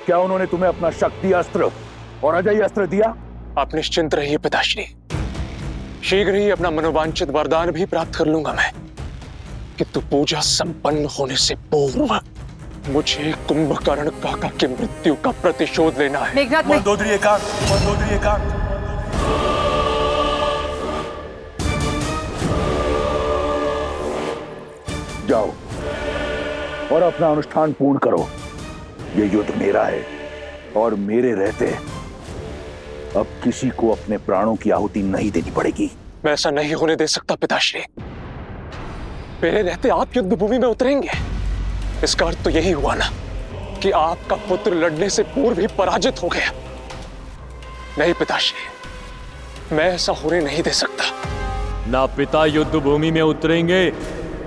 क्या उन्होंने तुम्हें अपना शक्ति अस्त्र और अजय अस्त्र दिया? आप निश्चिंत रहिए पिताश्री, शीघ्र ही अपना मनोवांछित वरदान भी प्राप्त कर लूंगा मैं। किंतु पूजा संपन्न होने से पूर्व मुझे कुंभकर्ण काका की मृत्यु का प्रतिशोध लेना है। मेघनाथ, मंदोदरी एकांत, मंदोदरी एकांत। जाओ और अपना अनुष्ठान पूर्ण करो। ये युद्ध मेरा है और मेरे रहते अब किसी को अपने प्राणों की आहुति नहीं देनी पड़ेगी। मैं ऐसा नहीं होने दे सकता पिताश्री। मेरे रहते आप युद्ध भूमि में उतरेंगे, इसका अर्थ तो यही हुआ ना कि आपका पुत्र लड़ने से पूर्व ही पराजित हो गया। नहीं पिताश्री, मैं ऐसा होने नहीं दे सकता। ना पिता युद्ध भूमि में उतरेंगे,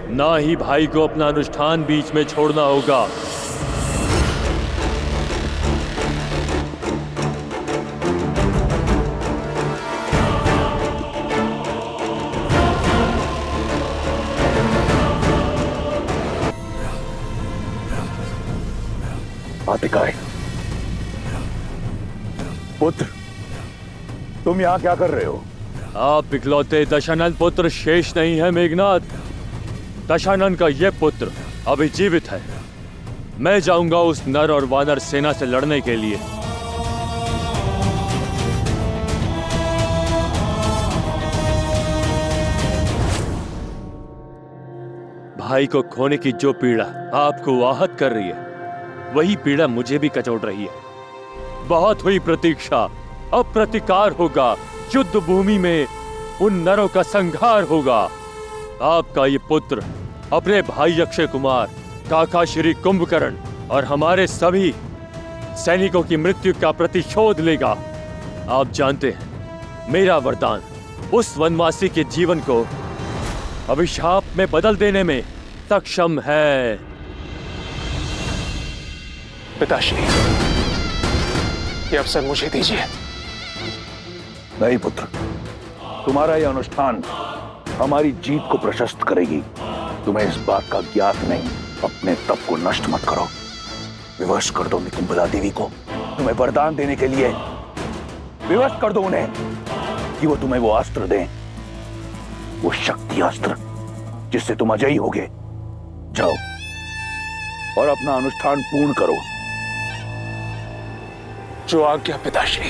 ना ही भाई को अपना अनुष्ठान बीच में छोड़ना होगा। आतिकाय, पुत्र, तुम यहां क्या कर रहे हो? आप इकलौते दशानन पुत्र शेष नहीं है मेघनाथ। दशानन का यह पुत्र अभी जीवित है। मैं जाऊंगा उस नर और वानर सेना से लड़ने के लिए। भाई को खोने की जो पीड़ा आपको आहत कर रही है, वही पीड़ा मुझे भी कचोट रही है। बहुत हुई प्रतीक्षा, अब प्रतिकार होगा। युद्ध भूमि में उन नरों का संहार होगा। आपका ये पुत्र अपने भाई अक्षय कुमार, काका श्री कुंभकर्ण और हमारे सभी सैनिकों की मृत्यु का प्रतिशोध लेगा। आप जानते हैं, मेरा वरदान उस वनवासी के जीवन को अभिशाप में बदल देने में सक्षम है। पिताश्री, ये अवसर मुझे दीजिए। नहीं पुत्र, तुम्हारा यह अनुष्ठान हमारी जीत को प्रशस्त करेगी। तुम्हें इस बात का ज्ञात नहीं। अपने तप को नष्ट मत करो। विवश कर दो निकुंभला देवी को तुम्हें वरदान देने के लिए। विवश कर दो उन्हें कि वो तुम्हें वो अस्त्र दें, वो शक्ति अस्त्र जिससे तुम अजयी होगे। जाओ और अपना अनुष्ठान पूर्ण करो। जो आज्ञा पिताश्री।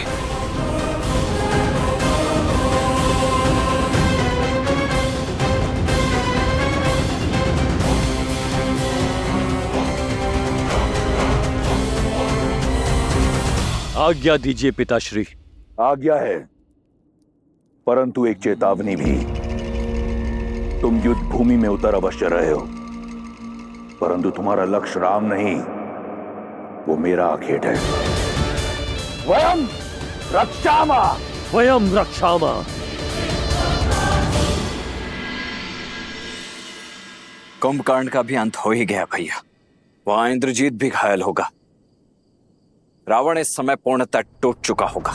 आज्ञा दीजिए पिताश्री। आज्ञा है, परंतु एक चेतावनी भी। तुम युद्ध भूमि में उतर अवश्य रहे हो, परंतु तुम्हारा लक्ष्य राम नहीं, वो मेरा आखेट है। स्वयं रक्षामा, स्वयं रक्षामा। कुंभकर्ण का भी अंत हो ही गया भैया। वहां इंद्रजीत भी घायल होगा। रावण इस समय पूर्णतः टूट चुका होगा।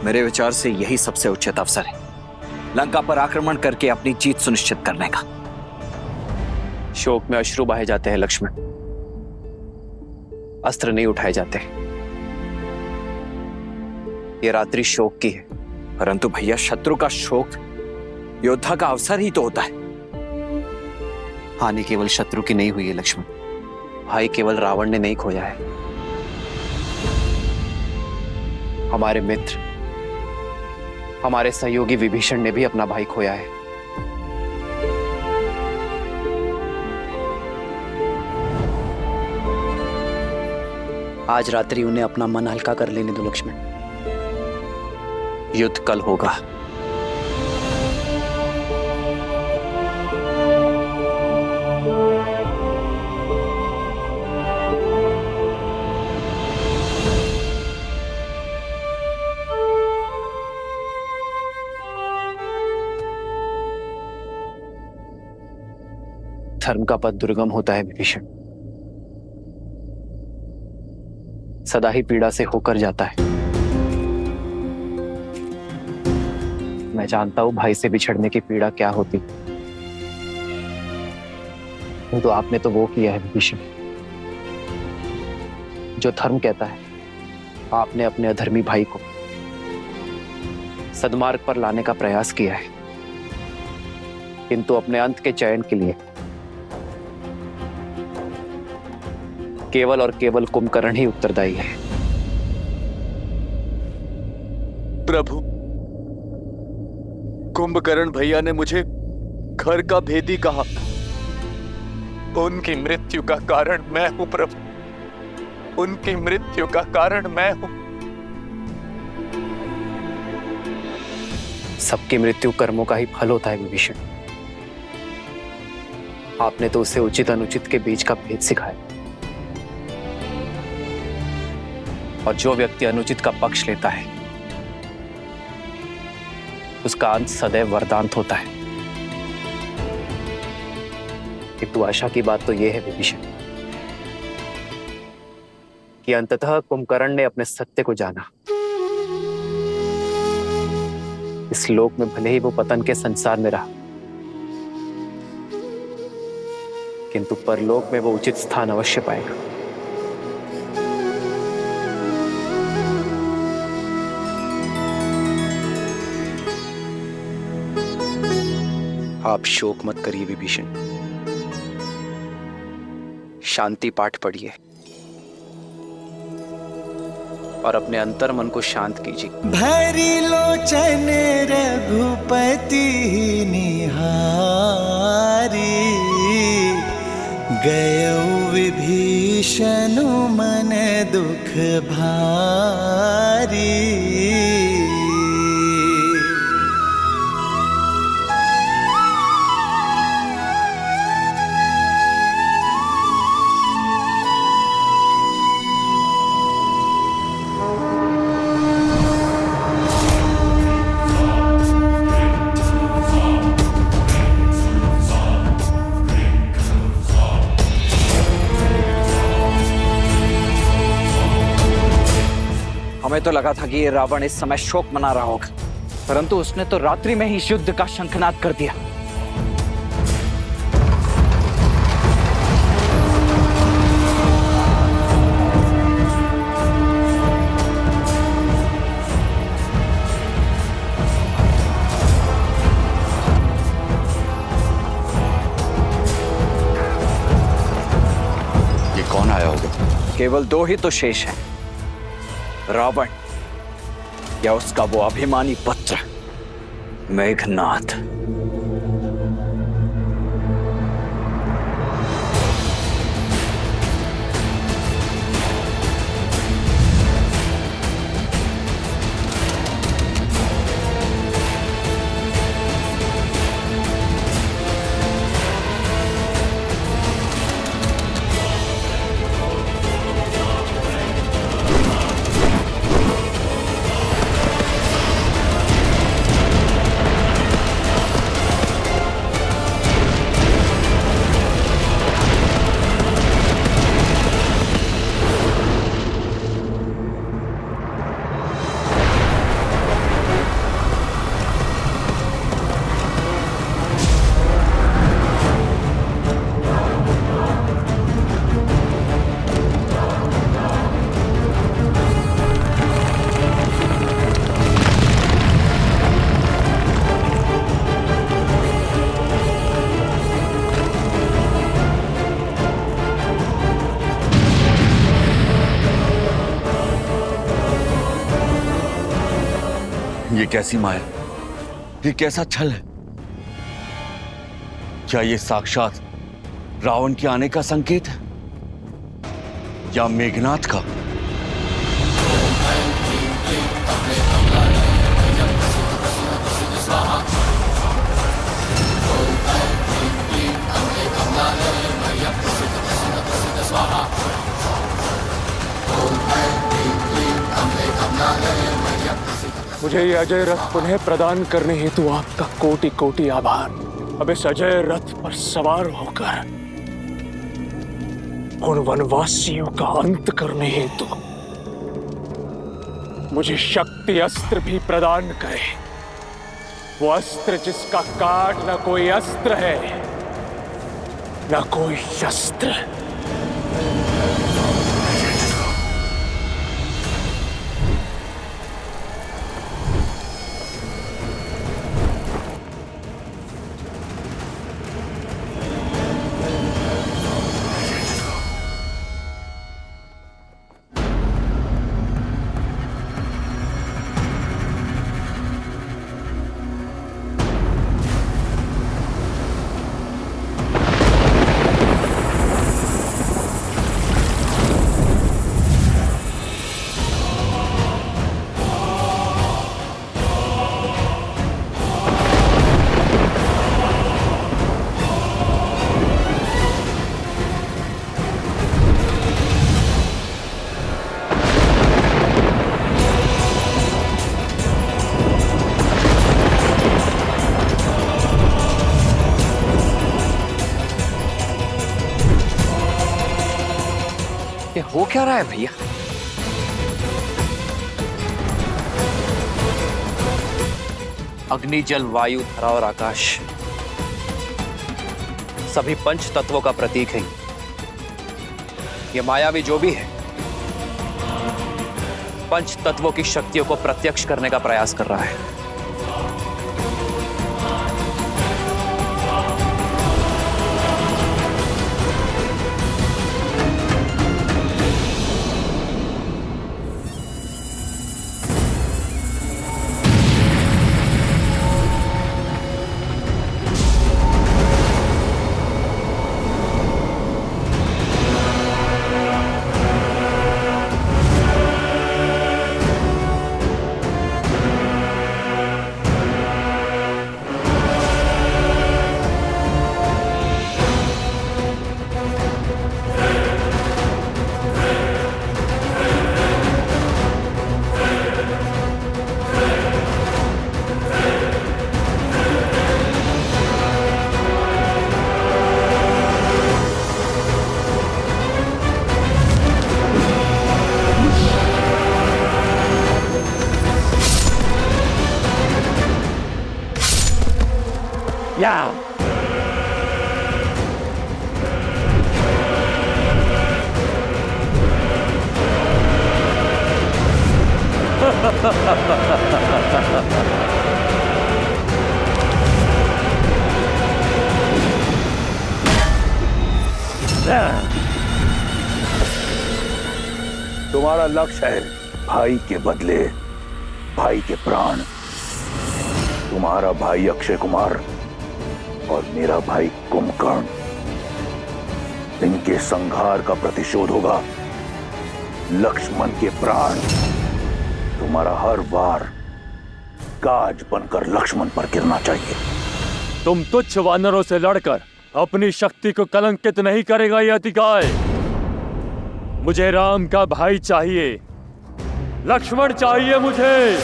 मेरे विचार से यही सबसे उचित अवसर है लंका पर आक्रमण करके अपनी जीत सुनिश्चित करने का। शोक में अश्रु बहाए जाते हैं लक्ष्मण, अस्त्र नहीं उठाए जाते। ये रात्रि शोक की है। परंतु भैया, शत्रु का शोक योद्धा का अवसर ही तो होता है। हानि केवल शत्रु की नहीं हुई है लक्ष्मण, भाई केवल रावण ने नहीं खोया है। हमारे मित्र, हमारे सहयोगी विभीषण ने भी अपना भाई खोया है। आज रात्रि उन्हें अपना मन हल्का कर लेने दो लक्ष्मण। युद्ध कल होगा। धर्म का पथ दुर्गम होता है विभीषण, सदा ही पीड़ा से होकर जाता है। मैं जानता हूं भाई से बिछड़ने की पीड़ा क्या होती, तो आपने तो वो किया है विभीषण। जो धर्म कहता है, आपने अपने अधर्मी भाई को सद्मार्ग पर लाने का प्रयास किया है, किंतु अपने अंत के चयन के लिए केवल और केवल कुंभकर्ण ही उत्तरदायी है। प्रभु, कुंभकर्ण भैया ने मुझे घर का भेदी कहा। उनकी मृत्यु का कारण मैं हूं प्रभु, उनकी मृत्यु का कारण मैं हूं। सबकी मृत्यु कर्मों का ही फल होता है विभीषण। आपने तो उसे उचित अनुचित के बीच का भेद सिखाया, और जो व्यक्ति अनुचित का पक्ष लेता है उसका अंत सदैव वरदांत होता है। किंतु आशा की बात तो यह है विभीषण कि अंततः कुंभकर्ण ने अपने सत्य को जाना। इस लोक में भले ही वो पतन के संसार में रहा, किंतु परलोक में वो उचित स्थान अवश्य पाएगा। आप शोक मत करिए विभीषण, शांति पाठ पढ़िए और अपने अंतर मन को शांत कीजिए। भरी लोचन रघुपति निहारी, गयो विभीषण मन दुख भारी। हमें तो लगा था कि ये रावण इस समय शोक मना रहा होगा, परंतु उसने तो रात्रि में ही इस युद्ध का शंखनाद कर दिया। ये कौन आया होगा? केवल दो ही तो शेष हैं, रावण या उसका वो अभिमानी पुत्र मेघनाद। ये कैसी माया, ये कैसा छल है? क्या ये साक्षात रावण के आने का संकेत है या मेघनाद का? मुझे ये अजय रथ पुनः प्रदान करने हेतु आपका कोटि कोटि आभार। अब इस अजय रथ पर सवार होकर उन वनवासियों का अंत करने हेतु मुझे शक्ति अस्त्र भी प्रदान करे। वो अस्त्र जिसका काट न कोई अस्त्र है न कोई शस्त्र। क्या रहा है भैया? अग्नि, जल, वायु, धरा और आकाश सभी पंच तत्वों का प्रतीक है। ये मायावी जो भी है पंच तत्वों की शक्तियों को प्रत्यक्ष करने का प्रयास कर रहा है। तुम्हारा लक्ष्य है भाई के बदले भाई के प्राण। तुम्हारा भाई अक्षय कुमार और मेरा भाई कुंभकर्ण, इनके संहार का प्रतिशोध होगा लक्ष्मण के प्राण। तुम्हारा हर वार गाज बनकर लक्ष्मण पर गिरना चाहिए। तुम तुच्छ वानरों से लड़कर अपनी शक्ति को कलंकित नहीं करेगा यह अतिकाय। मुझे राम का भाई चाहिए, लक्ष्मण चाहिए मुझे।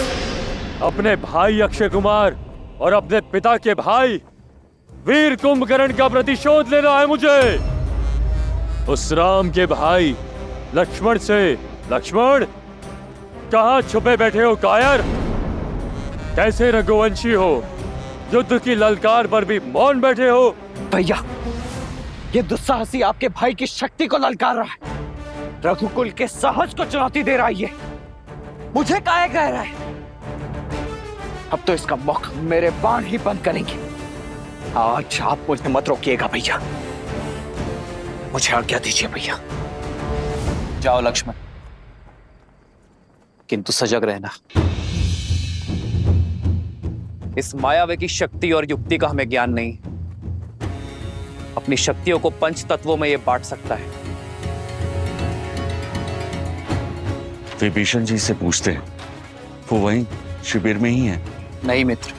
अपने भाई अक्षय कुमार और अपने पिता के भाई वीर कुंभकर्ण का प्रतिशोध लेना है मुझे। उस राम के भाई लक्ष्मण से। लक्ष्मण, कहां छुपे बैठे हो कायर? कैसे रघुवंशी हो, युद्ध की ललकार पर भी मौन बैठे हो? भैया, ये दुस्साहसी आपके भाई की शक्ति को ललकार रहा है, रघुकुल के साहस को चुनौती दे रहा है। ये मुझे काहे कह रहा है? अब तो इसका मुख मेरे बाण ही बंद करेंगे। आज आप मुझे मत रोकिएगा भैया, मुझे आज्ञा दीजिए भैया। जाओ लक्ष्मण, किंतु सजग रहना। इस मायावी की शक्ति और युक्ति का हमें ज्ञान नहीं। अपनी शक्तियों को पंच तत्वों में यह बांट सकता है। विभीषण जी से पूछते हैं, वो वहीं शिविर में ही है। नहीं मित्र,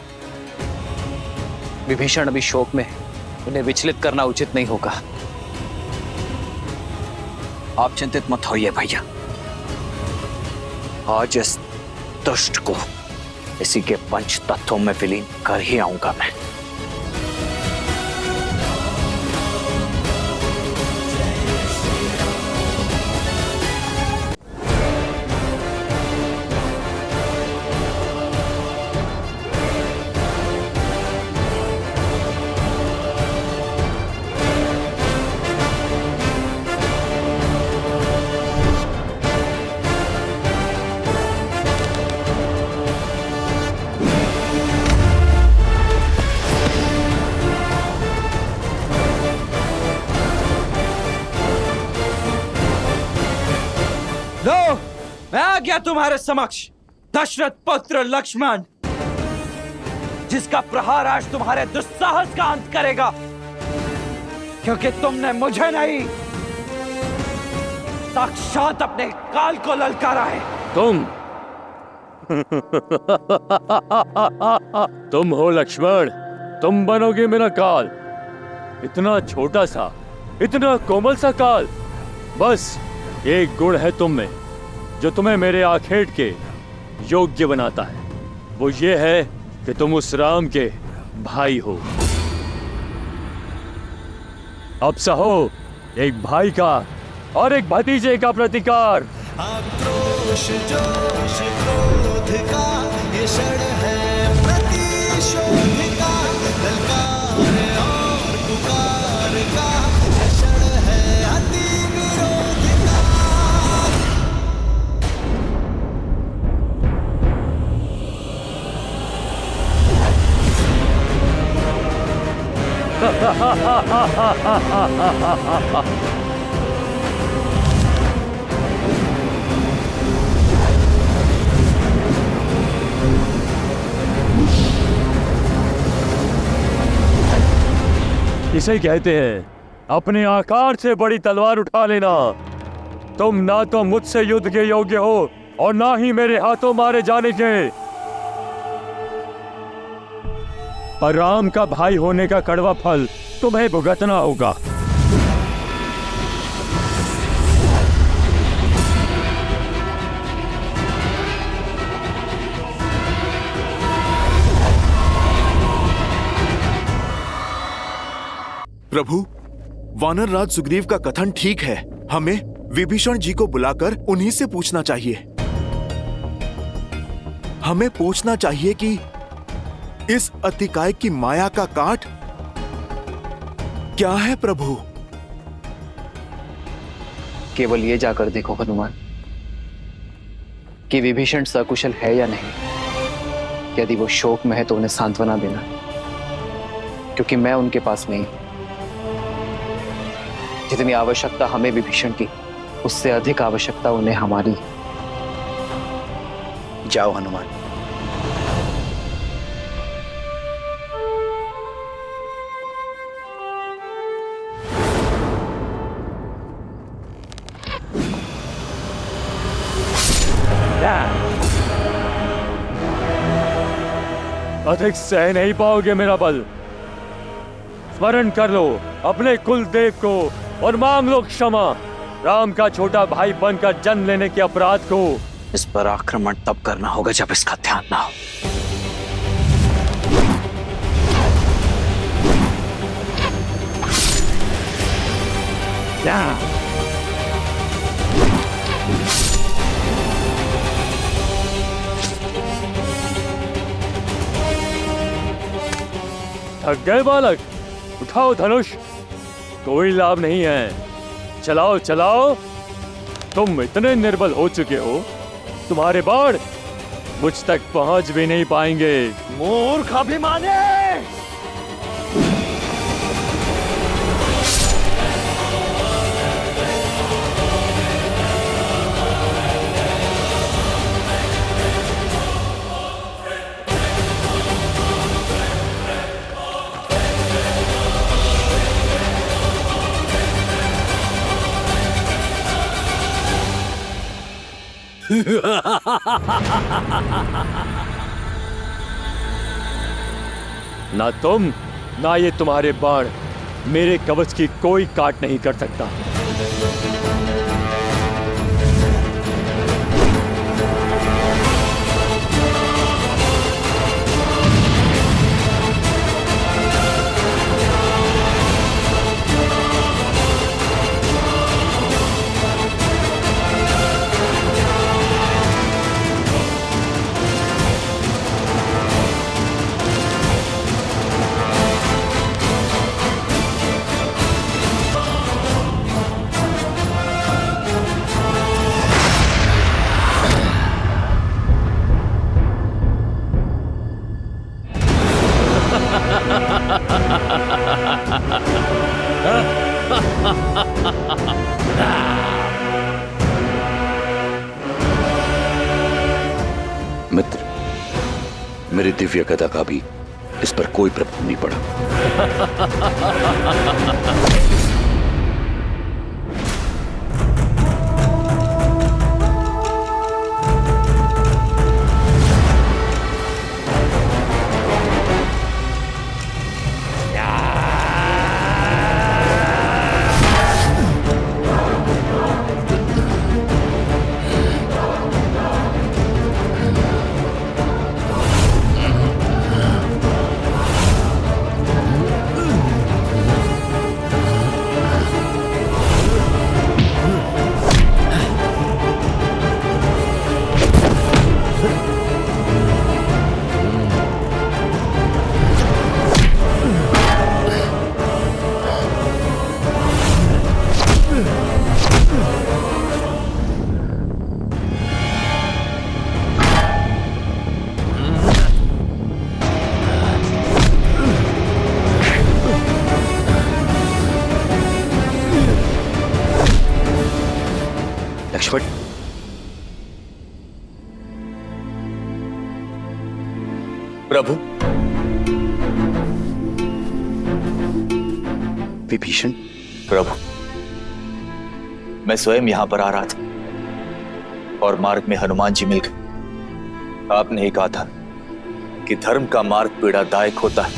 विभीषण अभी शोक में है, उन्हें विचलित करना उचित नहीं होगा। आप चिंतित मत होइए भैया, आज इस दुष्ट को इसी के पंच तत्वों में विलीन कर ही आऊंगा मैं। मैं आ गया तुम्हारे समक्ष, दशरथ पुत्र लक्ष्मण, जिसका प्रहार आज तुम्हारे दुस्साहस का अंत करेगा, क्योंकि तुमने मुझे नहीं साक्षात अपने काल को ललकारा है। तुम हो लक्ष्मण, तुम बनोगे मेरा काल। इतना छोटा सा, इतना कोमल सा काल। बस एक गुण है तुम में जो तुम्हें मेरे आखेट के योग्य बनाता है, वो ये है कि तुम उस राम के भाई हो। अब सहो, एक भाई का और एक भतीजे का प्रतिकार। आक्रोश जोश क्रोध का ये क्षण है प्रतिशोध का, ललकार और पुकार का ये क्षण है अति विरोध का। इसे कहते हैं अपने आकार से बड़ी तलवार उठा लेना। तुम ना तो मुझसे युद्ध के योग्य हो और ना ही मेरे हाथों मारे जाने के। पर राम का भाई होने का कड़वा फल तुम्हें भुगतना होगा। प्रभु, वानर राज सुग्रीव का कथन ठीक है। हमें विभीषण जी को बुलाकर उन्हीं से पूछना चाहिए। हमें पूछना चाहिए कि इस अतिकाय की माया का काट क्या है प्रभु? केवल ये जाकर देखो हनुमान कि विभीषण सकुशल है या नहीं। यदि वो शोक में है तो उन्हें सांत्वना देना, क्योंकि मैं उनके पास नहीं। जितनी आवश्यकता हमें विभीषण की, उससे अधिक आवश्यकता उन्हें हमारी। जाओ हनुमान। अधिक सह नहीं पाओगे मेरा बल। स्मरण कर लो अपने कुल देव को और मांग लो क्षमा। राम का छोटा भाई बनकर जन्म लेने के अपराध को। इस पर आक्रमण तब करना होगा जब इसका ध्यान ना हो। थक गए बालक? उठाओ धनुष। कोई लाभ नहीं है। चलाओ चलाओ। तुम इतने निर्बल हो चुके हो, तुम्हारे बाण मुझ तक पहुंच भी नहीं पाएंगे। मूर्ख अभिमानी! ना तुम ना ये तुम्हारे बाण मेरे कवच की कोई काट नहीं कर सकता। मित्र, मेरी दिव्य गदा का भी इस पर कोई प्रभाव नहीं पड़ा। लक्ष्मण, प्रभु, विभीषण, प्रभु, मैं स्वयं यहां पर आ रहा था और मार्ग में हनुमान जी मिल गए। आपने ही कहा था कि धर्म का मार्ग पीड़ादायक होता है,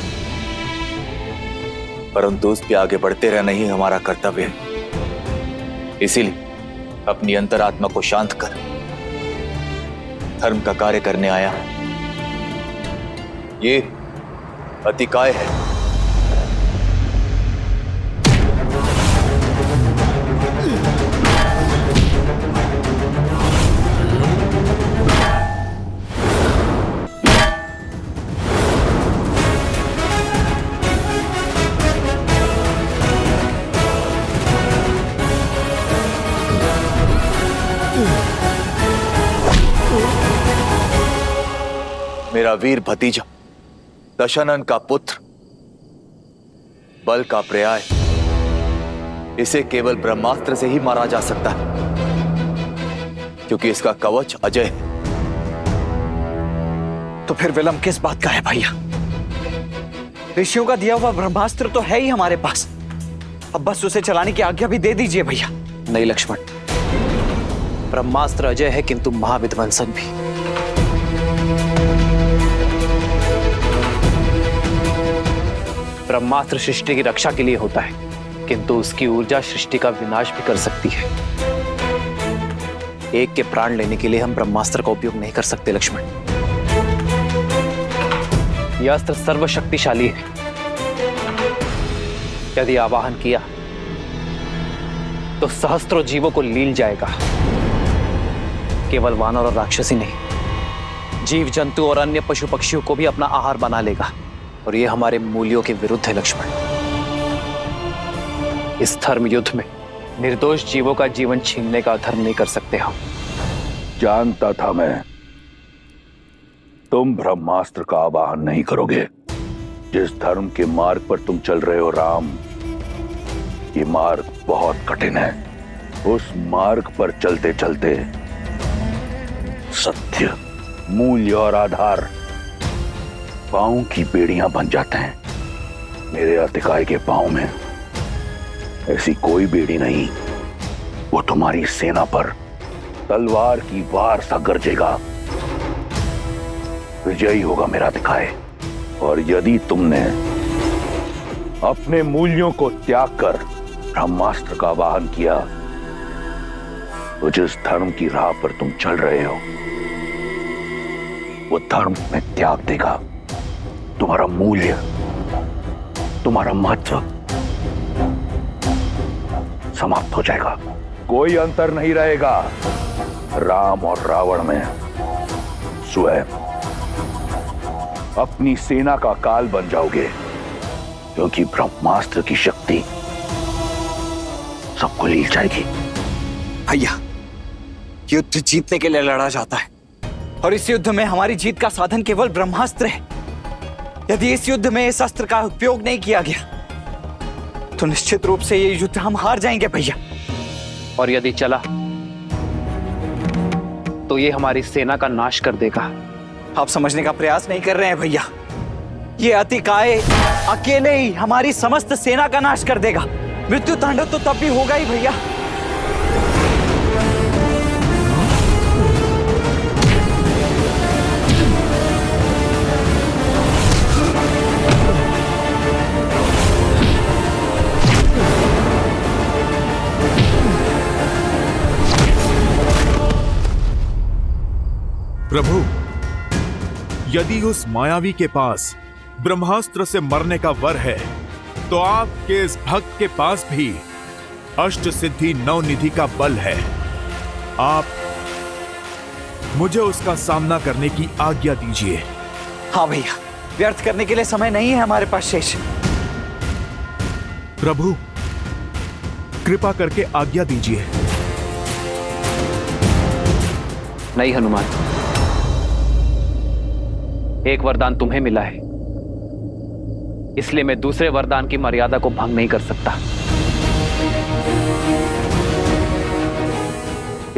परंतु उस पे आगे बढ़ते रहना ही हमारा कर्तव्य है। इसीलिए अपनी अंतरात्मा को शांत कर धर्म का कार्य करने आया। ये अतिकाय है। मेरा वीर भतीजा दशनन का पुत्र, बल का पर्याय, इसे केवल ब्रह्मास्त्र से ही मारा जा सकता है, क्योंकि इसका कवच अजय है। तो फिर विलंब किस बात का है भैया? ऋषियों का दिया हुआ ब्रह्मास्त्र तो है ही हमारे पास, अब बस उसे चलाने की आज्ञा भी दे दीजिए भैया। नहीं लक्ष्मण, ब्रह्मास्त्र अजय है किंतु महाविध्वंसक भी। ब्रह्मास्त्र सृष्टि की रक्षा के लिए होता है, किंतु उसकी ऊर्जा सृष्टि का विनाश भी कर सकती है। एक के प्राण लेने के लिए हम ब्रह्मास्त्र का उपयोग नहीं कर सकते लक्ष्मण। यह अस्त्र सर्वशक्तिशाली है। यदि आवाहन किया तो सहस्त्रों जीवों को लील जाएगा। केवल वानर और राक्षसी नहीं, जीव जंतु और अन्य पशु पक्षियों को भी अपना आहार बना लेगा, और यह हमारे मूल्यों के विरुद्ध है लक्ष्मण। इस धर्म युद्ध में निर्दोष जीवों का जीवन छीनने का अधर्म नहीं कर सकते हम। जानता था मैं तुम ब्रह्मास्त्र का आवाहन नहीं करोगे। जिस धर्म के मार्ग पर तुम चल रहे हो राम, ये मार्ग बहुत कठिन है। उस मार्ग पर चलते चलते सत्य, मूल्य और आधार पांव की बेड़ियां बन जाते हैं। मेरे अतिकाय के पांव में ऐसी कोई बेड़ी नहीं। वो तुम्हारी सेना पर तलवार की वार सा गरजेगा। विजयी होगा मेरा अतिकाय। और यदि तुमने अपने मूल्यों को त्याग कर ब्रह्मास्त्र का आवाहन किया, तो जिस धर्म की राह पर तुम चल रहे हो वो धर्म में त्याग देगा। तुम्हारा मूल्य, तुम्हारा महत्व समाप्त हो जाएगा। कोई अंतर नहीं रहेगा राम और रावण में। स्वयं अपनी सेना का काल बन जाओगे, क्योंकि ब्रह्मास्त्र की शक्ति सबको लील जाएगी। भैया, युद्ध जीतने के लिए लड़ा जाता है, और इस युद्ध में हमारी जीत का साधन केवल ब्रह्मास्त्र है। यदि इस युद्ध में इस अस्त्र का उपयोग नहीं किया गया, तो निश्चित रूप से ये युद्ध हम हार जाएंगे भैया। और यदि चला तो ये हमारी सेना का नाश कर देगा। आप समझने का प्रयास नहीं कर रहे हैं भैया। ये अतिकाय अकेले ही हमारी समस्त सेना का नाश कर देगा। मृत्यु तांडव तो तब भी होगा ही भैया। प्रभु, यदि उस मायावी के पास ब्रह्मास्त्र से मरने का वर है, तो आपके इस भक्त के पास भी अष्ट सिद्धि नवनिधि का बल है। आप मुझे उसका सामना करने की आज्ञा दीजिए। हाँ भैया, व्यर्थ करने के लिए समय नहीं है हमारे पास शेष। प्रभु, कृपा करके आज्ञा दीजिए। नहीं हनुमान, एक वरदान तुम्हें मिला है, इसलिए मैं दूसरे वरदान की मर्यादा को भंग नहीं कर सकता।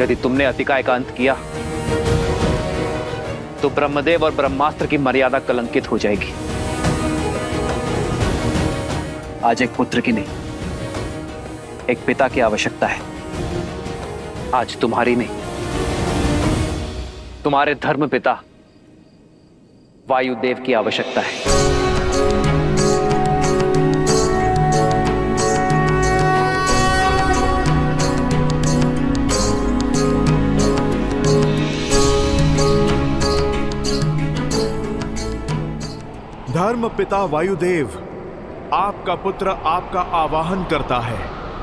यदि तुमने अति का एकांत किया तो ब्रह्मदेव और ब्रह्मास्त्र की मर्यादा कलंकित हो जाएगी। आज एक पुत्र की नहीं, एक पिता की आवश्यकता है। आज तुम्हारी नहीं, तुम्हारे धर्म पिता वायुदेव की आवश्यकता है। धर्म पिता वायुदेव, आपका पुत्र आपका आवाहन करता है।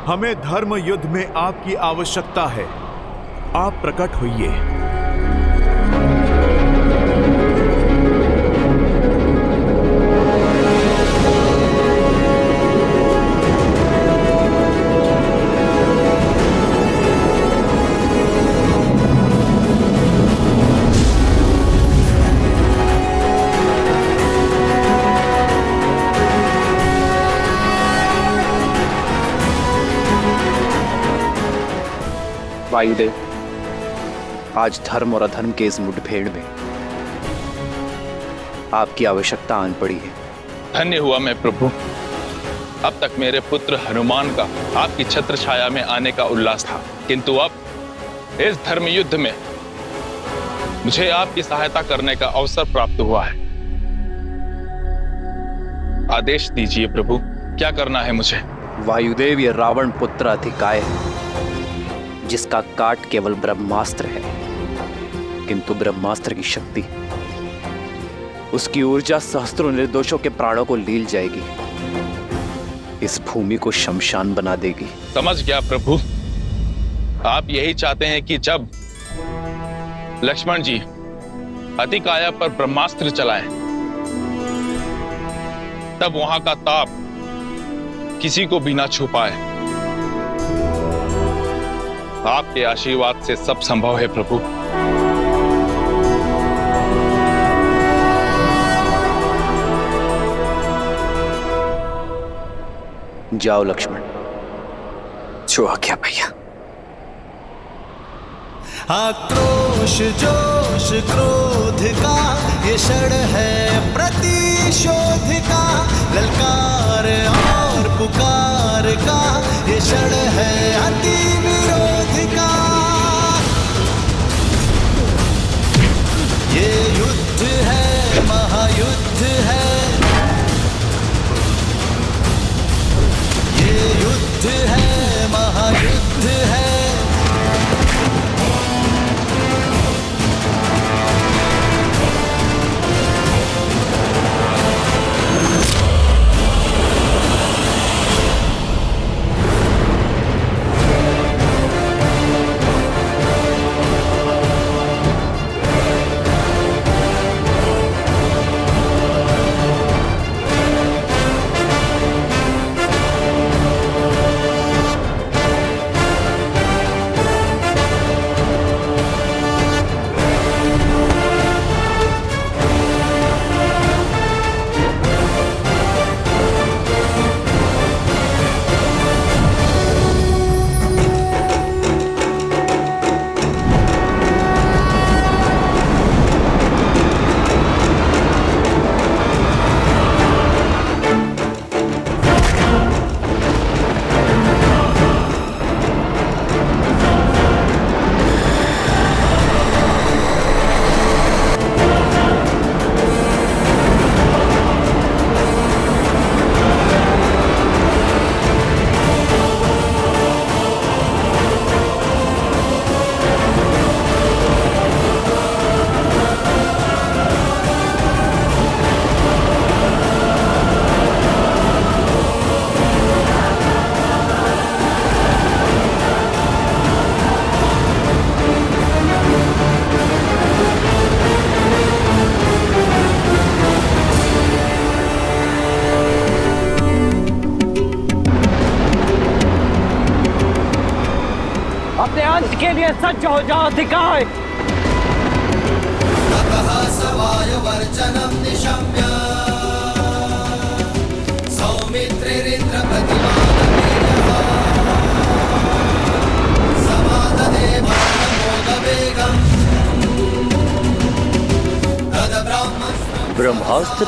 हमें धर्म युद्ध में आपकी आवश्यकता है। आप प्रकट होइए। वायुदेव, आज धर्म और अधर्म के इस मुठभेड़ में आपकी आवश्यकता आन पड़ी है। धन्य हुआ मैं प्रभु। अब तक मेरे पुत्र हनुमान का आपकी छत्र छाया में आने का उल्लास था, किंतु अब इस धर्म युद्ध में मुझे आपकी सहायता करने का अवसर प्राप्त हुआ है। आदेश दीजिए प्रभु, क्या करना है मुझे? वायुदेव, ये रावण पुत्र अतिकाय जिसका काट केवल ब्रह्मास्त्र है, किंतु ब्रह्मास्त्र की शक्ति, उसकी ऊर्जा सहस्त्रों निर्दोषों के प्राणों को लील जाएगी, इस भूमि को शमशान बना देगी। समझ गया प्रभु। आप यही चाहते हैं कि जब लक्ष्मण जी अतिकाया पर ब्रह्मास्त्र चलाएं, तब वहां का ताप किसी को भी ना छू पाए। आपके आशीर्वाद से सब संभव है प्रभु। जाओ लक्ष्मण। जो आज्ञा भैया। आक्रोश जोश क्रोध का ये क्षण है प्रतिशोध का, ललकार और पुकार का ये क्षण है अति विरोध का। ये युद्ध है, महायुद्ध है, ये युद्ध है, महायुद्ध है। के लिए सज्ज हो जाओ अधिकार। वर्चनम निशम्य सौमित्रिरिंद्र प्रतिमा समाददे ब्रह्मास्त्र?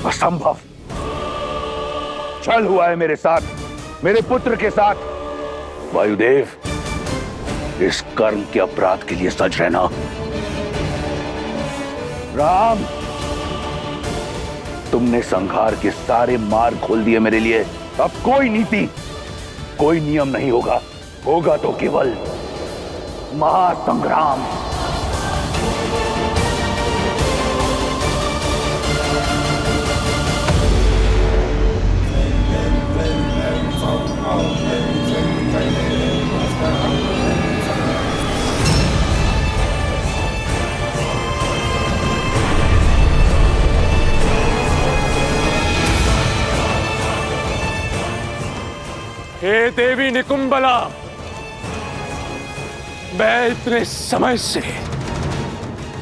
असंभव। छल हुआ है मेरे साथ, मेरे पुत्र के साथ। वायुदेव, इस कर्म के अपराध के लिए सज रहना। राम, तुमने संहार के सारे मार्ग खोल दिए मेरे लिए। अब कोई नीति, कोई नियम नहीं होगा, होगा तो केवल महासंग्राम। हे देवी निकुंबला, मैं इतने समय से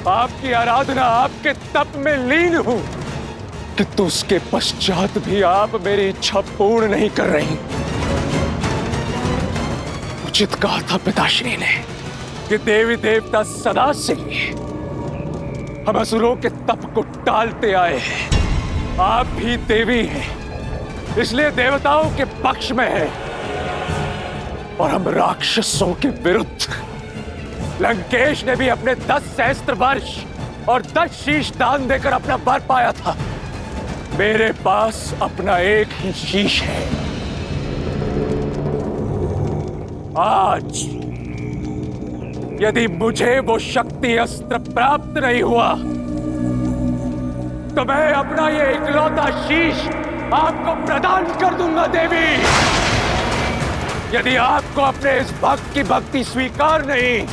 आपकी आराधना, आपके तप में लीन हूं, किंतु उसके पश्चात भी आप मेरी इच्छा पूर्ण नहीं कर रही। उचित कहा था पिताश्री ने कि देवी देवता सदा से हम असुरों के तप को टालते आए हैं। आप भी देवी हैं, इसलिए देवताओं के पक्ष में है और हम राक्षसों के विरुद्ध। लंकेश ने भी अपने 10 सहस्त्र वर्ष और 10 शीश दान देकर अपना वर पाया था। मेरे पास अपना एक ही शीश है। आज यदि मुझे वो शक्ति अस्त्र प्राप्त नहीं हुआ तो मैं अपना ये इकलौता शीश आपको प्रदान कर दूंगा देवी। यदि आपको अपने इस भक्त की भक्ति स्वीकार नहीं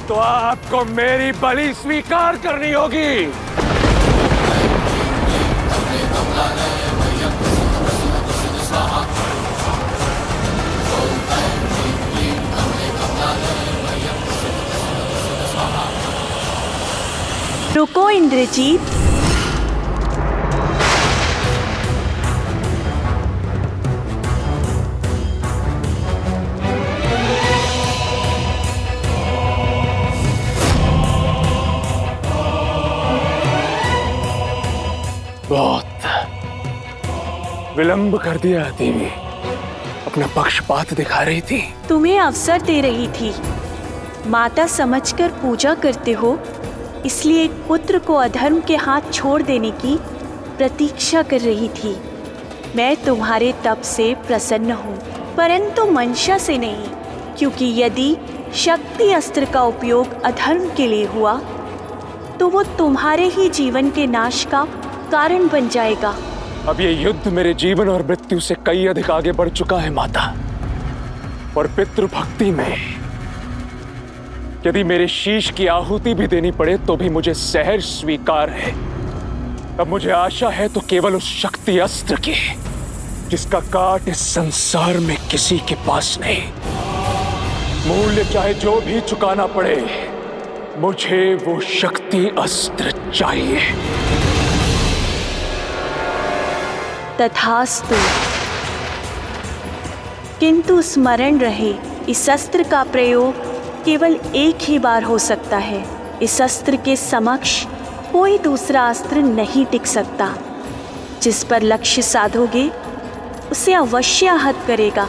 तो आपको मेरी बलि स्वीकार करनी होगी। रुको इंद्रजीत, बहुत विलंब कर दिया देवी, अपना पक्षपात दिखा रही थी। तुम्हें अवसर दे रही थी। माता समझकर पूजा करते हो, इसलिए एक पुत्र को अधर्म के हाथ छोड़ देने की प्रतीक्षा कर रही थी। मैं तुम्हारे तप से प्रसन्न हूँ, परंतु मंशा से नहीं, क्योंकि यदि शक्ति अस्त्र का उपयोग अधर्म के लिए हुआ तो वो तुम्हारे ही जीवन के नाश का कारण बन जाएगा। अब ये युद्ध मेरे जीवन और मृत्यु से कई अधिक आगे बढ़ चुका है माता, और पितृभक्ति में यदि मेरे शीश की आहुति भी देनी पड़े तो भी मुझे सहर्ष स्वीकार है। अब मुझे आशा है तो केवल उस शक्ति अस्त्र की जिसका काट इस संसार में किसी के पास नहीं। मूल्य चाहे जो भी चुकाना पड़े, मुझे वो शक्ति अस्त्र चाहिए। तथास्तु। किंतु स्मरण रहे, इस अस्त्र का प्रयोग केवल एक ही बार हो सकता है। इस अस्त्र के समक्ष कोई दूसरा अस्त्र नहीं टिक सकता। जिस पर लक्ष्य साधोगे उसे अवश्य आहत करेगा,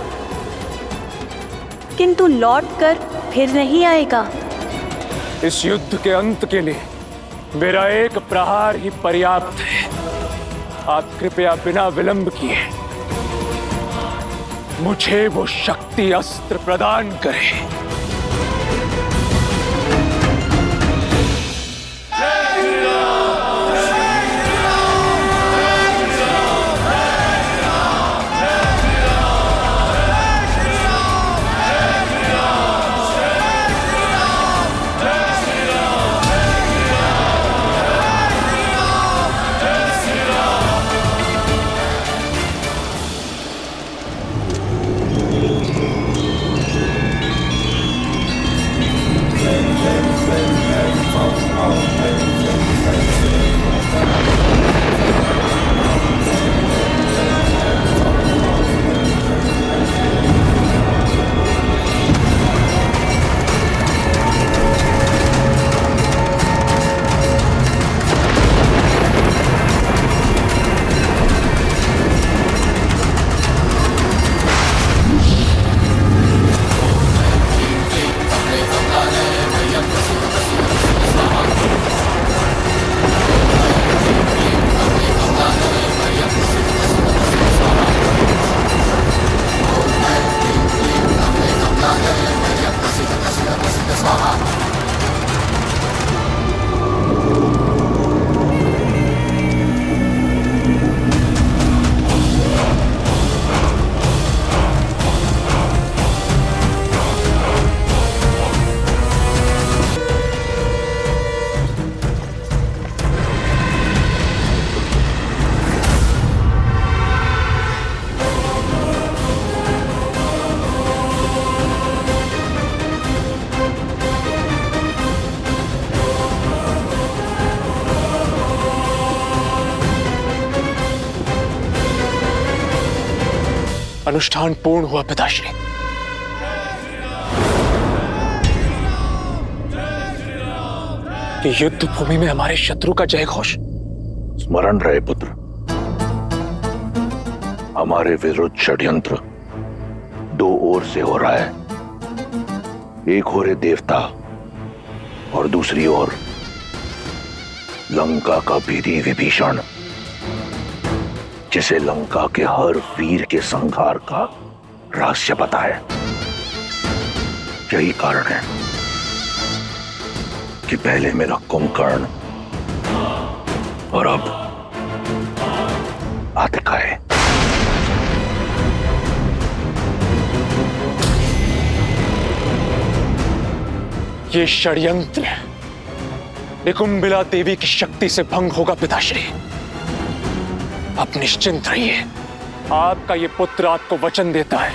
किंतु लौट कर फिर नहीं आएगा। इस युद्ध के अंत के लिए मेरा एक प्रहार ही पर्याप्त है। आप कृपया बिना विलंब किए मुझे वो शक्ति अस्त्र प्रदान करें। अनुष्ठान पूर्ण हुआ पिताश्री। कि युद्ध भूमि में हमारे शत्रु का जय घोष। स्मरण रहे पुत्र, हमारे विरुद्ध षड्यंत्र दो ओर से हो रहा है। एक हो रहे देवता और दूसरी ओर लंका का भीदी विभीषण, जिसे लंका के हर वीर के संहार का रहस्य पता है। यही कारण है कि पहले मेरा कुंभकर्ण और अब आतिका है। ये षड्यंत्र निकुंबिला देवी की शक्ति से भंग होगा पिताश्री। आप निश्चिंत रहिए। आपका ये पुत्र आपको वचन देता है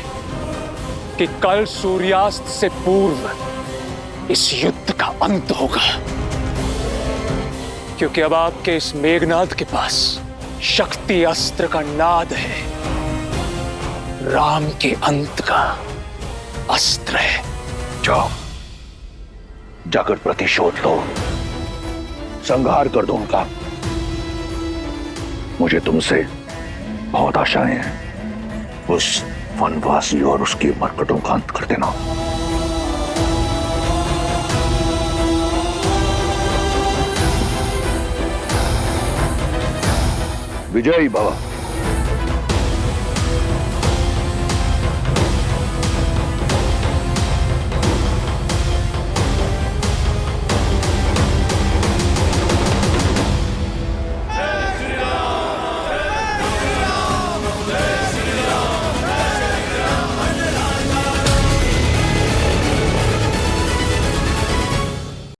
कि कल सूर्यास्त से पूर्व इस युद्ध का अंत होगा, क्योंकि अब आपके इस मेघनाद के पास शक्ति अस्त्र का नाद है, राम के अंत का अस्त्र है। जाओ, जाकर प्रतिशोध लो, संहार कर दो उनका। मुझे तुमसे बहुत आशाएं हैं। उस वनवासी और उसके मरकटों का अंत कर देना। विजयी भव।